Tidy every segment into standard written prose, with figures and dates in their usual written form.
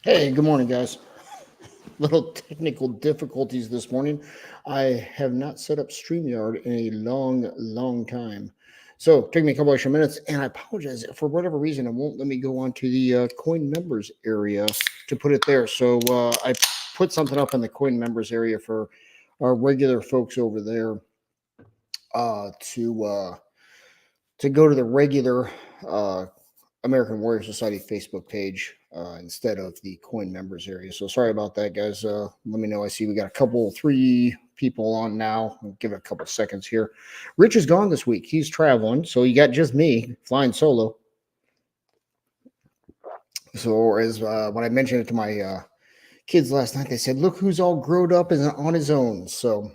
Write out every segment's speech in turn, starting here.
Hey, good morning, guys. Little technical difficulties this morning. I have not set up StreamYard in a long time. So, take me a couple extra minutes, and I apologize. For whatever reason, it won't let me go onto the coin members area to put it there. So, I put something up in the coin members area for our regular folks over there uh, to uh, to go to the regular uh, American Warrior Society Facebook page instead of the coin members area. So sorry about that, guys. Let me know. I see we got three people on now. I'll give it a couple seconds here. Rich is gone this week. He's traveling, so you got just me flying solo. So as when I mentioned it to my kids last night, they said, "Look who's all grown up and on his own." So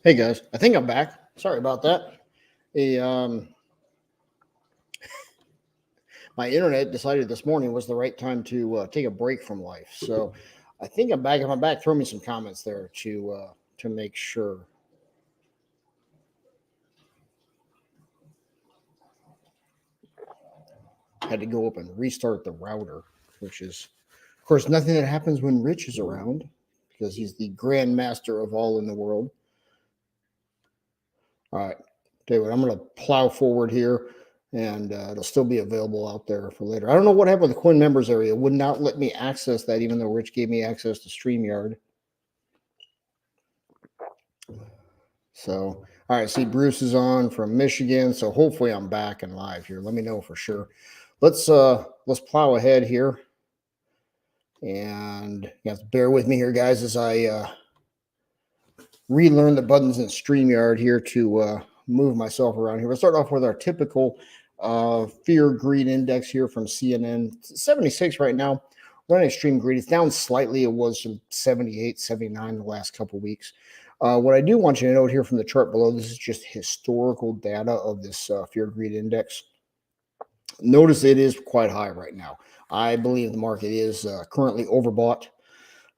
Hey guys, I think I'm back. Sorry about that. A, my internet decided this morning was the right time to take a break from life. So I think I'm back. If I'm back, throw me some comments there to make sure. Had to go up and restart the router, which is, of course, nothing that happens when Rich is around because he's the grand master of all in the world. All right, tell you what, I'm going to plow forward here, and it'll still be available out there for later. I don't know what happened with the coin members area. It would not let me access that, even though Rich gave me access to StreamYard. So, all right, see, Bruce is on from Michigan, so hopefully I'm back and live here. Let me know for sure. Let's plow ahead here, and you have to bear with me here, guys, as I relearn the buttons in StreamYard here to move myself around here. We'll start off with our typical fear greed index here from CNN. It's 76 right now. Running extreme greed. It's down slightly. It was from 78, 79 the last couple of weeks. What I do want you to note here from the chart below, this is just historical data of this fear greed index. Notice it is quite high right now. I believe the market is currently overbought.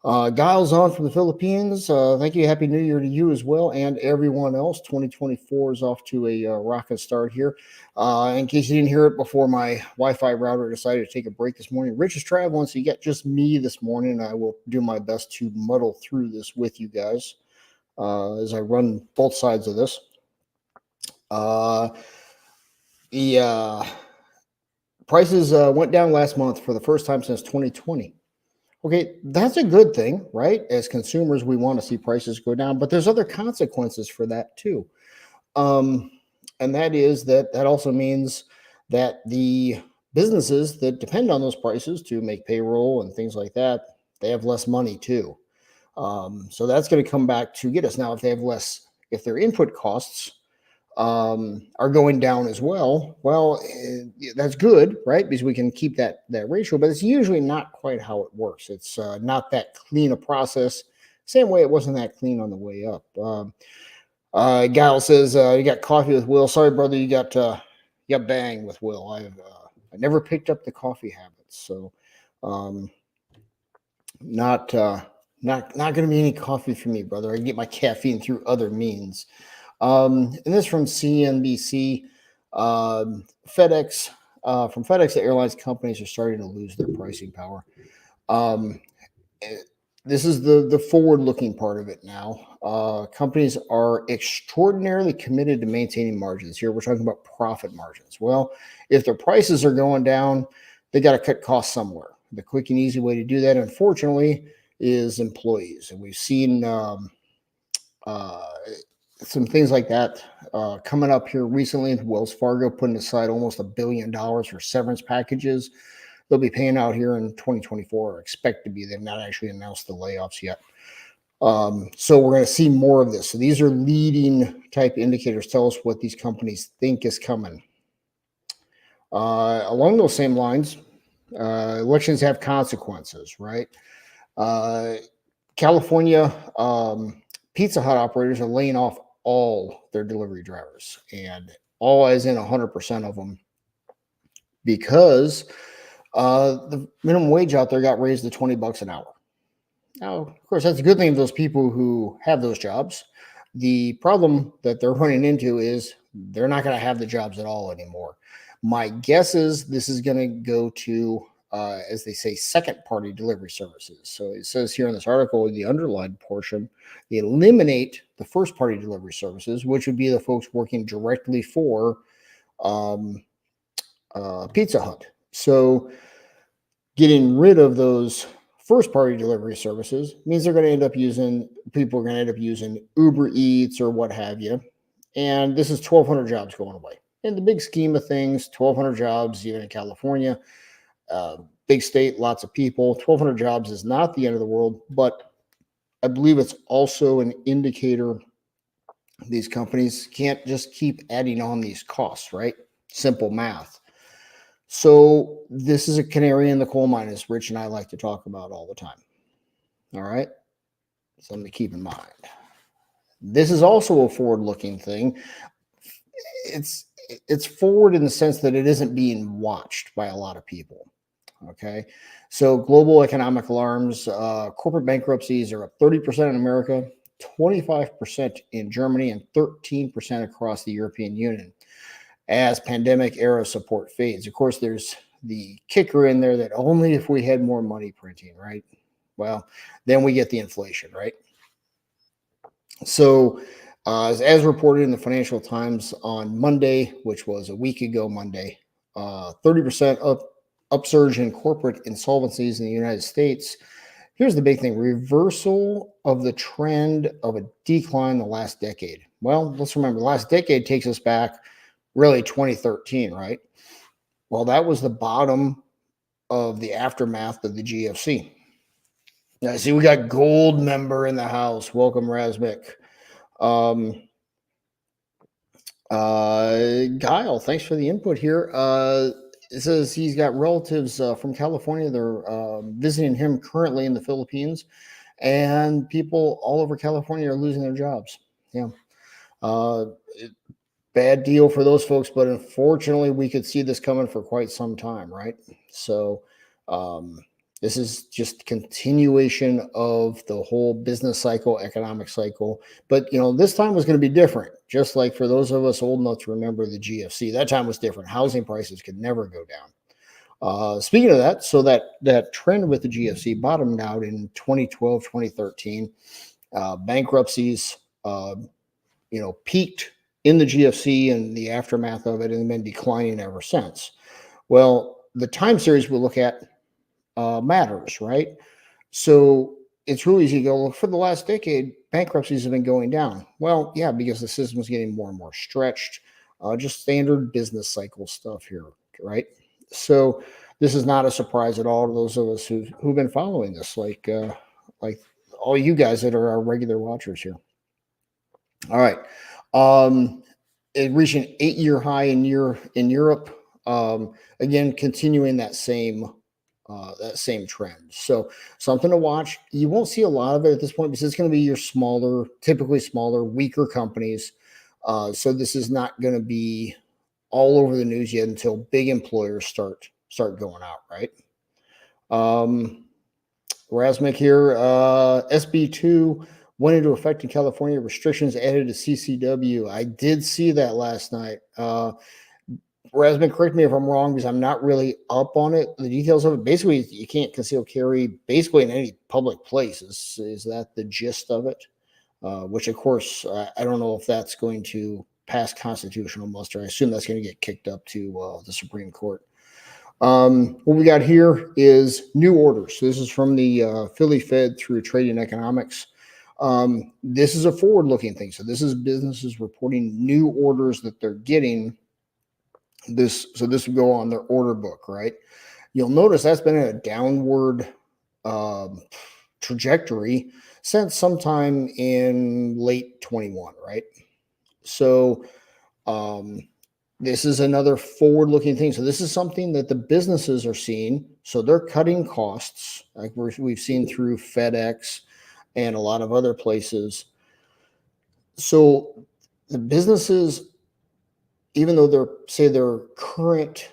Giles on from the Philippines. Thank you. Happy New Year to you as well and everyone else. 2024 is off to a rocket start here. In case you didn't hear it before, my Wi-Fi router decided to take a break this morning. Rich is traveling, so you got just me this morning. I will do my best to muddle through this with you guys as I run both sides of this. The prices went down last month for the first time since 2020. Okay, that's a good thing, right? As consumers, we want to see prices go down, but there's other consequences for that too. And that is that also means that the businesses that depend on those prices to make payroll and things like that, they have less money too. So that's going to come back to get us. Now, if they have less, if their input costs are going down as well, well, that's good, right? Because we can keep that ratio, but it's usually not quite how it works. It's not that clean a process. Same way it wasn't that clean on the way up. Gal says you got coffee with Will. Sorry, brother, you got bang with Will. I never picked up the coffee habits, so not going to be any coffee for me, brother. I can get my caffeine through other means. And this from CNBC. FedEx, from FedEx, the airlines companies are starting to lose their pricing power. This is the forward-looking part of it now. Companies are extraordinarily committed to maintaining margins. Here we're talking about profit margins. Well, if their prices are going down, they got to cut costs somewhere. The quick and easy way to do that, unfortunately, is employees. And we've seen some things like that coming up here recently. Wells Fargo putting aside almost $1 billion for severance packages. They'll be paying out here in 2024, or expect to be. They've not actually announced the layoffs yet. So we're going to see more of this. So these are leading type indicators. Tell us what these companies think is coming. Along those same lines, elections have consequences, right? California Pizza Hut operators are laying off all their delivery drivers, and all as in 100% of them, because the minimum wage out there got raised to $20 an hour. Now, of course, that's a good thing for those people who have those jobs. The problem that they're running into is they're not going to have the jobs at all anymore. My guess is this is going to go to, as they say, second-party delivery services. So it says here in this article, the underlined portion, they eliminate the first-party delivery services, which would be the folks working directly for Pizza Hut. So getting rid of those first-party delivery services means they're going to end up using, people are going to end up using Uber Eats or what have you. And this is 1,200 jobs going away. In the big scheme of things, 1,200 jobs, even in California, big state, lots of people. 1,200 jobs is not the end of the world, but I believe it's also an indicator these companies can't just keep adding on these costs, right? Simple math. So this is a canary in the coal mine, as Rich and I like to talk about all the time. All right, something to keep in mind. This is also a forward-looking thing. It's it's forward in the sense that it isn't being watched by a lot of people. Okay, so global economic alarms, corporate bankruptcies are up 30% in America, 25% in Germany, and 13% across the European Union as pandemic era support fades. Of course, there's the kicker in there that only if we had more money printing, right? Well, then we get the inflation, right? So, as reported in the Financial Times on Monday, which was a week ago Monday, 30% upsurge in corporate insolvencies in the United States. Here's the big thing: reversal of the trend of a decline the last decade. Well, let's remember the last decade takes us back really 2013, right? Well, that was the bottom of the aftermath of the GFC. Now, see, we got gold member in the house. Welcome, Razmik. Um, Guile, thanks for the input here. It says he's got relatives from California. They're visiting him currently in the Philippines, and people all over California are losing their jobs. Yeah. Uh, Bad deal for those folks, but unfortunately, we could see this coming for quite some time, right? So, um, this is just continuation of the whole business cycle, economic cycle. But this time was going to be different. Just like for those of us old enough to remember the GFC, that time was different. Housing prices could never go down. Speaking of that, so that trend with the GFC bottomed out in 2012, 2013. Bankruptcies, peaked in the GFC and the aftermath of it, and been declining ever since. Well, the time series we look at matters, right? So it's really easy to go, well, for the last decade, bankruptcies have been going down. Well, yeah, because the system is getting more and more stretched. Just standard business cycle stuff here, right? So this is not a surprise at all to those of us who've been following this, like all you guys that are our regular watchers here. All right. It reached an 8-year high in Europe. Again, continuing that same trend. So something to watch. You won't see a lot of it at this point because it's going to be your typically smaller, weaker companies. So this is not going to be all over the news yet until big employers start going out, right? Razmik here. SB2 went into effect in California. Restrictions added to CCW. I did see that last night. Razmik, correct me if I'm wrong because I'm not really up on it. The details of it. Basically, you can't conceal carry basically in any public place. Is that the gist of it? Which, of course, I don't know if that's going to pass constitutional muster. I assume that's going to get kicked up to the Supreme Court. What we got here is new orders. So this is from the Philly Fed through Trading Economics. This is a forward-looking thing. So this is businesses reporting new orders that they're getting. This would go on their order book, right? You'll notice that's been in a downward trajectory since sometime in late 21, right? So this is another forward-looking thing. So this is something that the businesses are seeing. So they're cutting costs, like we've seen through FedEx and a lot of other places. So the businesses, even though their current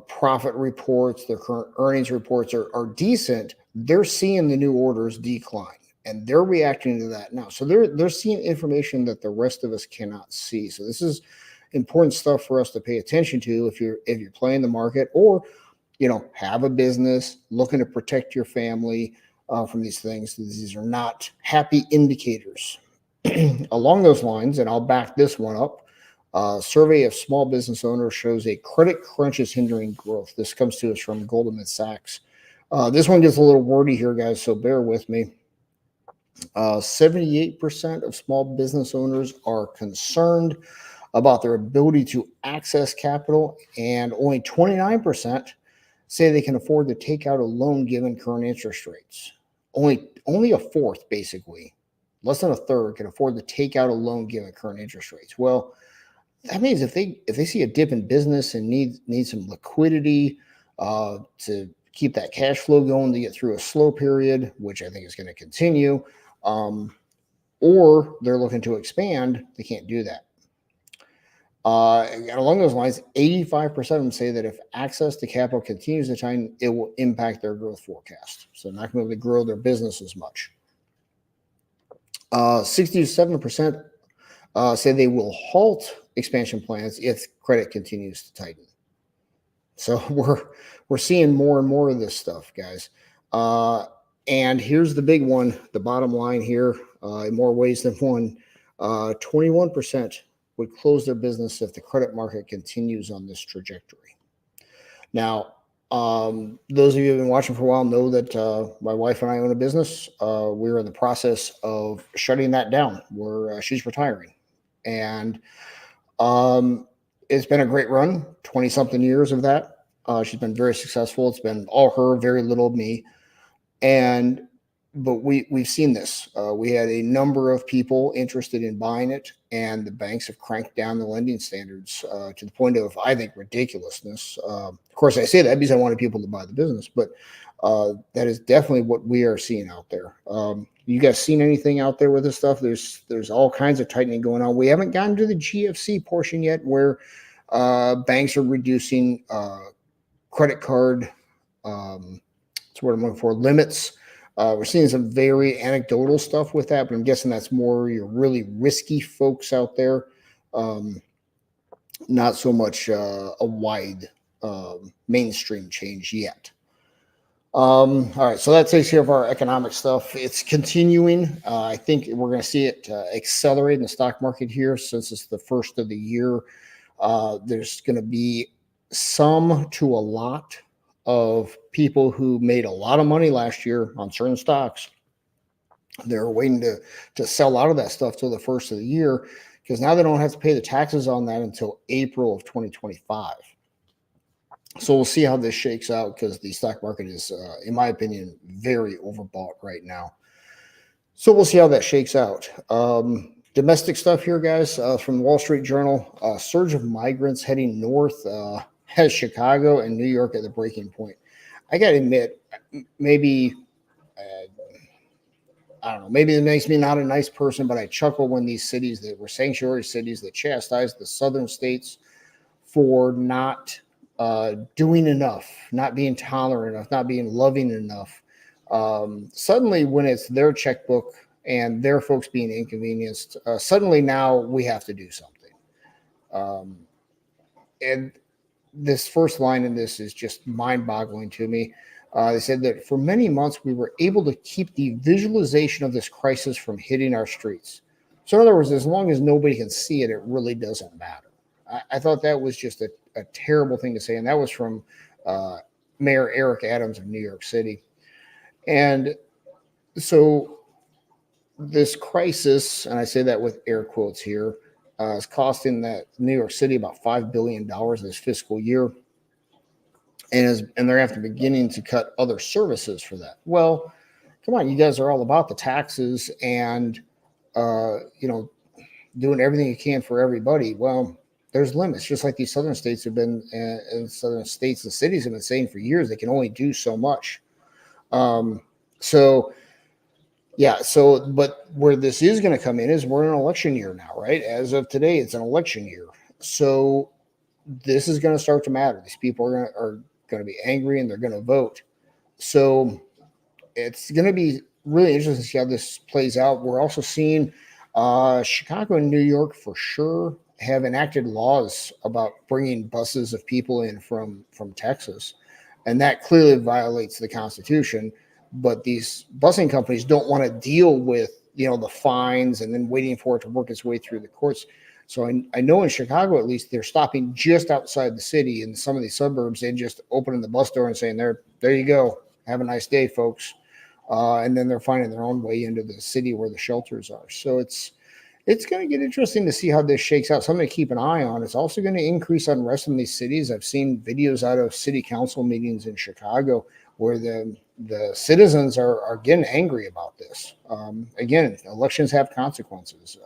profit reports, their current earnings reports are decent, they're seeing the new orders decline, and they're reacting to that now. So they're seeing information that the rest of us cannot see. So this is important stuff for us to pay attention to if you're playing the market or have a business looking to protect your family from these things. These are not happy indicators. Along those lines, and I'll back this one up. Survey of small business owners shows a credit crunch is hindering growth. This comes to us from Goldman Sachs. This one gets a little wordy here, guys, so bear with me. 78% of small business owners are concerned about their ability to access capital, and only 29% say they can afford to take out a loan given current interest rates. Only a fourth, basically, less than a third, can afford to take out a loan given current interest rates. Well, that means if they see a dip in business and need some liquidity to keep that cash flow going to get through a slow period, which I think is going to continue, or they're looking to expand, they can't do that. And along those lines, 85% of them say that if access to capital continues to tighten, it will impact their growth forecast. So they're not going to be able to grow their business as much. 67% say they will halt expansion plans if credit continues to tighten. So we're seeing more and more of this stuff, guys. And here's the big one, the bottom line here, in more ways than one. 21% would close their business if the credit market continues on this trajectory. Now, those of you who have been watching for a while know that my wife and I own a business. We're in the process of shutting that down. She's retiring. And it's been a great run, 20-something years of that. She's been very successful. It's been all her, very little of me. But we've seen this. We had a number of people interested in buying it, and the banks have cranked down the lending standards to the point of, I think, ridiculousness. Of course, I say that because I wanted people to buy the business, but that is definitely what we are seeing out there. You guys seen anything out there with this stuff? There's all kinds of tightening going on. We haven't gotten to the GFC portion yet, where banks are reducing credit card. That's what I'm looking for. Limits. We're seeing some very anecdotal stuff with that, but I'm guessing that's more your really risky folks out there. Not so much a wide mainstream change yet. All right, so that takes care of our economic stuff. It's continuing. I think we're going to see it accelerate in the stock market here since it's the first of the year. There's going to be some to a lot of people who made a lot of money last year on certain stocks. They're waiting to sell out of that stuff till the first of the year, because now they don't have to pay the taxes on that until April of 2025. So we'll see how this shakes out, because the stock market is, in my opinion, very overbought right now. So we'll see how that shakes out. Domestic stuff here, guys, from the Wall Street Journal. Surge of migrants heading north has Chicago and New York at the breaking point. I got to admit, maybe, I don't know, maybe it makes me not a nice person, but I chuckle when these cities that were sanctuary cities that chastised the southern states for not doing enough, not being tolerant enough, not being loving enough. Suddenly, when it's their checkbook and their folks being inconvenienced, suddenly now we have to do something. And this first line in this is just mind-boggling to me. They said that for many months we were able to keep the visualization of this crisis from hitting our streets. So in other words, as long as nobody can see it, it really doesn't matter. I thought that was just a terrible thing to say, and that was from Mayor Eric Adams of New York City. And so this crisis, and I say that with air quotes here, is costing that New York City about $5 billion this fiscal year. And they're after beginning to cut other services for that. Well, come on, you guys are all about the taxes and, doing everything you can for everybody. Well, there's limits, just like these southern states have been, and southern states and cities have been saying for years, they can only do so much. But where this is going to come in is we're in an election year now, right? As of today, it's an election year. So this is going to start to matter. These people are going to be angry and they're going to vote. So it's going to be really interesting to see how this plays out. We're also seeing Chicago and New York for sure have enacted laws about bringing buses of people in from Texas. And that clearly violates the Constitution. But these busing companies don't want to deal with, the fines and then waiting for it to work its way through the courts. So I know in Chicago, at least, they're stopping just outside the city in some of these suburbs and just opening the bus door and saying, there you go. Have a nice day, folks. And then they're finding their own way into the city where the shelters are. So it's going to get interesting to see how this shakes out. Something to keep an eye on. It's also going to increase unrest in these cities. I've seen videos out of city council meetings in Chicago where the citizens are getting angry about this. Again, elections have consequences.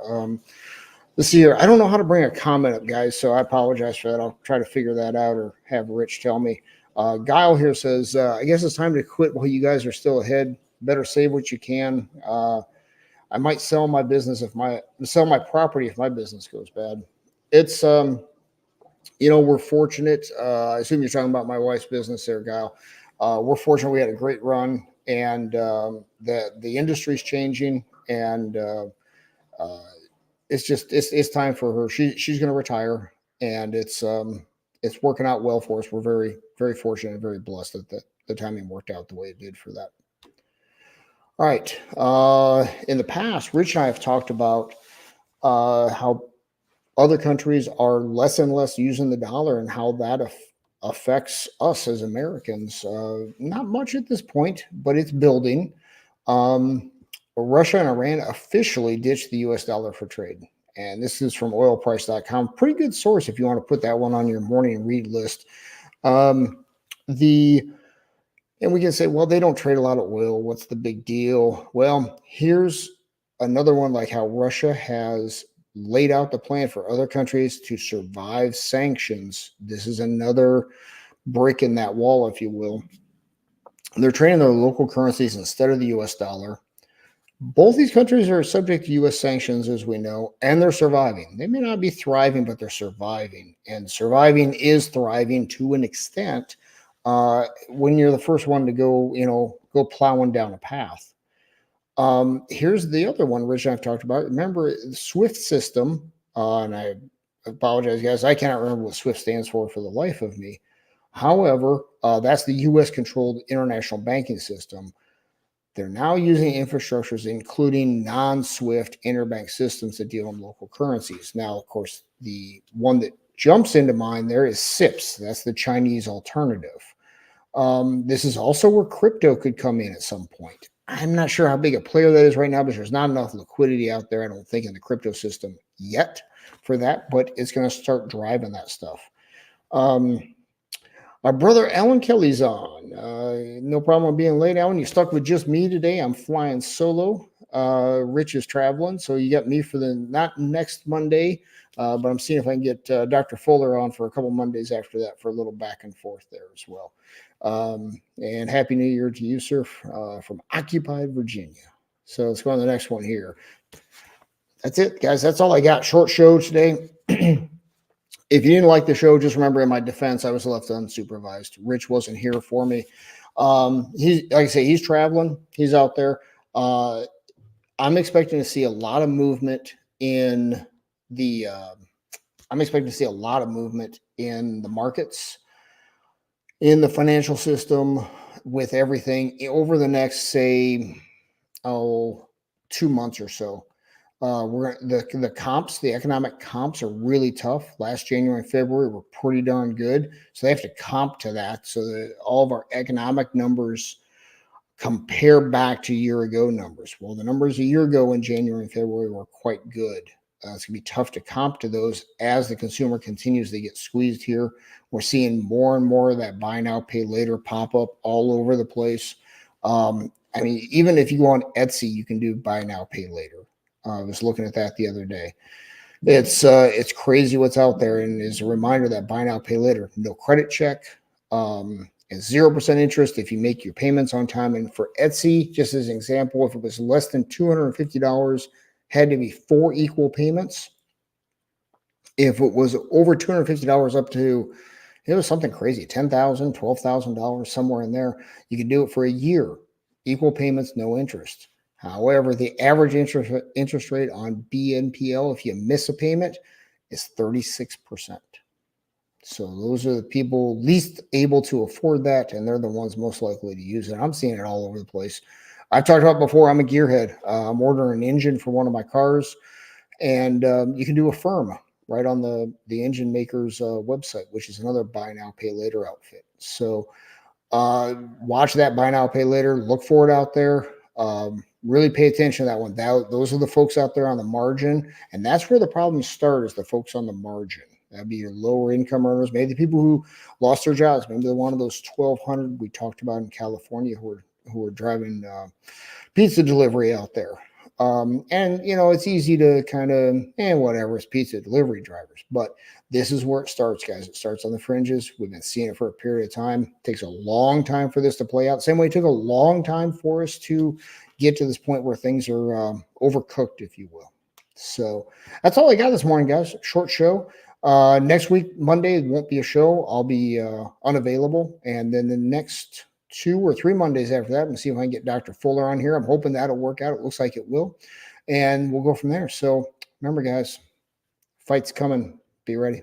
Let's see here. I don't know how to bring a comment up, guys, so I apologize for that. I'll try to figure that out or have Rich tell me. Guile here says, I guess it's time to quit while you guys are still ahead. Better save what you can. I might sell my business sell my property if my business goes bad. It's we're fortunate. I assume you're talking about my wife's business there, Kyle. We're fortunate. We had a great run, and the industry's changing, and uh, it's time for her. She's going to retire, and it's working out well for us. We're very very fortunate and very blessed that the timing worked out the way it did for that. All right. In the past, Rich and I have talked about how other countries are less and less using the dollar and how that affects us as Americans. Not much at this point, but it's building. Um, Russia and Iran officially ditched the US dollar for trade. And this is from oilprice.com. Pretty good source if you want to put that one on your morning read list. Um, the and we can say, well, they don't trade a lot of oil. What's the big deal? Well, here's another one like how Russia has laid out the plan for other countries to survive sanctions. This is another brick in that wall, if you will. They're trading their local currencies instead of the US dollar. Both these countries are subject to US sanctions, as we know, and they're surviving. They may not be thriving, but they're surviving. And surviving is thriving to an extent when you're the first one to go plowing down a path. Here's the other one, Rich and I've talked about. Remember the SWIFT system, and I apologize, guys. I cannot remember what SWIFT stands for the life of me. However, that's the U.S. controlled international banking system. They're now using infrastructures, including non-SWIFT interbank systems that deal in local currencies. Now, of course, the one that jumps into mind there is CIPS. That's the Chinese alternative. This is also where crypto could come in at some point. I'm not sure how big a player that is right now, but there's not enough liquidity out there, I don't think, in the crypto system yet for that, but it's going to start driving that stuff. Our brother Alan Kelly's on. No problem being late, Alan. You stuck with just me today. I'm flying solo. Rich is traveling, so you got me for not next Monday, but I'm seeing if I can get Dr. Fuller on for a couple Mondays after that for a little back and forth there as well. And Happy New Year to you, sir, from occupied Virginia. So let's go on to the next one here. That's it, guys. That's all I got. Short show today. If you didn't like the show, just remember, in my defense, I was left unsupervised. Rich wasn't here for me. He's, like I say, he's traveling. He's out there. I'm expecting to see a lot of movement in the. I'm expecting to see a lot of movement in the markets, in the financial system, with everything over the next, say, 2 months or so. The comps, the economic comps are really tough. Last January and February were pretty darn good. So they have to comp to that so that all of our economic numbers compare back to year ago numbers. Well, the numbers a year ago in January and February were quite good. It's going to be tough to comp to those as the consumer continues to get squeezed here. We're seeing more and more of that buy now, pay later pop up all over the place. I mean, even if you go on Etsy, you can do buy now, pay later. I was looking at that the other day. It's crazy what's out there, and as a reminder that buy now, pay later, no credit check, and 0% interest if you make your payments on time. And for Etsy, just as an example, if it was less than $250, had to be 4 equal payments. If it was over $250 up to, it was something crazy, $10,000, $12,000, somewhere in there, you could do it for a year. Equal payments, no interest. However, the average interest rate on BNPL, if you miss a payment, is 36%. So those are the people least able to afford that, and they're the ones most likely to use it. I'm seeing it all over the place. I've talked about before, I'm a gearhead. I'm ordering an engine for one of my cars, and you can do a firm right on the engine maker's website, which is another buy now, pay later outfit. So watch that buy now, pay later. Look for it out there. Really pay attention to that one. Those are the folks out there on the margin, and that's where the problems start, is the folks on the margin. That'd be your lower income earners, maybe the people who lost their jobs. Maybe they're one of those 1,200 we talked about in California who are driving pizza delivery out there. And it's easy to kind of, whatever, it's pizza delivery drivers. But this is where it starts, guys. It starts on the fringes. We've been seeing it for a period of time. It takes a long time for this to play out. Same way it took a long time for us to get to this point where things are overcooked, if you will. So that's all I got this morning, guys. Short show. Next week, Monday, won't be a show. I'll be unavailable. And then the next 2 or 3 Mondays after that, and see if I can get Dr. Fuller on here. I'm hoping that'll work out. It looks like it will. And we'll go from there. So remember, guys, fight's coming. Be ready.